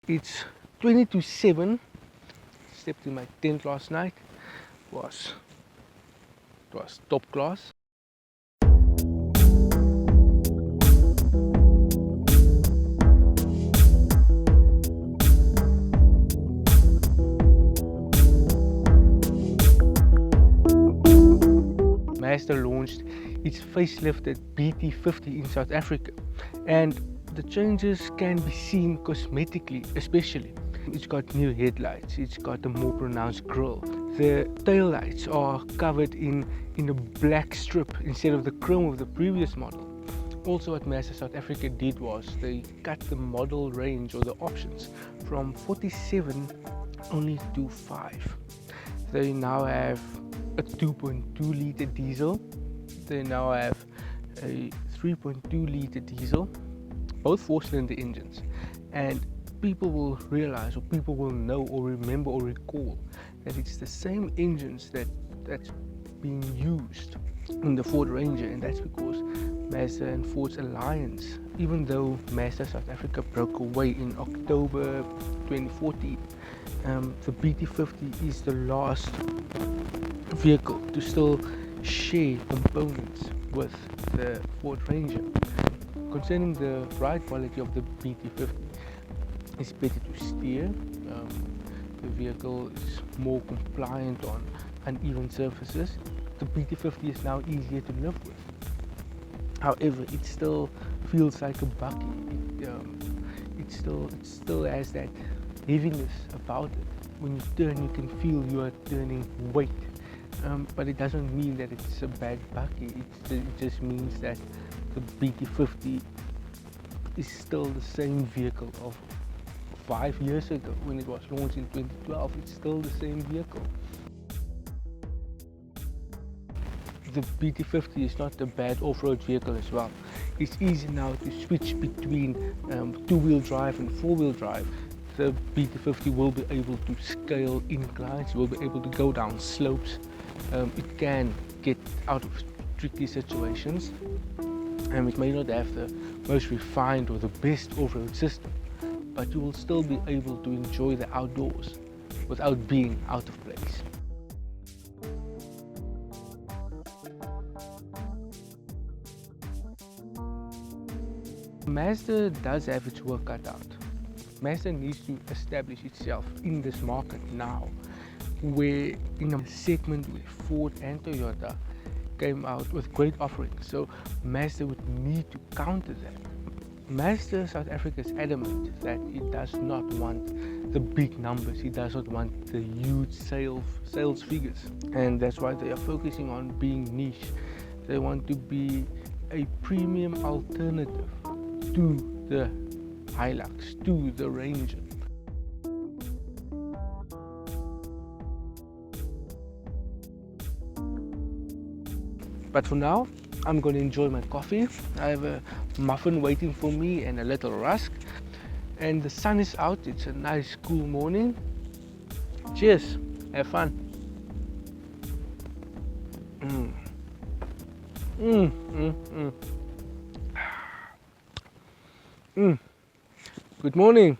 It's 20 to 7. Stepped in my tent last night. It was top class. Mazda launched its facelifted BT-50 in South Africa, and the changes can be seen cosmetically especially. It's got new headlights, it's got a more pronounced grille. The tail lights are covered in a black strip instead of the chrome of the previous model. Also, what Mazda South Africa did was they cut the model range or the options from 47 only to 5. They now have a 2.2 litre diesel. They now have a 3.2 litre diesel, both 4-cylinder engines, and people will realize, or people will know or remember or recall that it's the same engines that's being used in the Ford Ranger, and that's because Mazda and Ford's alliance, even though Mazda South Africa broke away in October 2014, the BT-50 is the last vehicle to still share components with the Ford Ranger. Concerning the ride quality of the BT-50, it's better to steer. The vehicle is more compliant on uneven surfaces. The BT-50 is now easier to live with. However, it still feels like a bakkie. It still has that heaviness about it. When you turn, you can feel you are turning weight. But it doesn't mean that it's a bad bakkie. It just means that the BT-50 is still the same vehicle of 5 years ago when it was launched in 2012. It's still the same vehicle. The BT-50 is not a bad off-road vehicle as well. It's easy now to switch between two-wheel drive and four-wheel drive. The BT-50 will be able to scale inclines, you will be able to go down slopes. It can get out of tricky situations. It may not have the most refined or the best off-road system, but you will still be able to enjoy the outdoors without being out of place. Mazda does have its work cut out. Mazda needs to establish itself in this market now, where in a segment where Ford and Toyota came out with great offerings, so Mazda would need to counter that. Mazda South Africa is adamant that it does not want the big numbers, it does not want the huge sales figures, and that's why they are focusing on being niche. They want to be a premium alternative to the Hilux, to the Ranger. But for now, I'm going to enjoy my coffee. I have a muffin waiting for me and a little rusk. And the sun is out, it's a nice cool morning. Cheers, have fun. Good morning.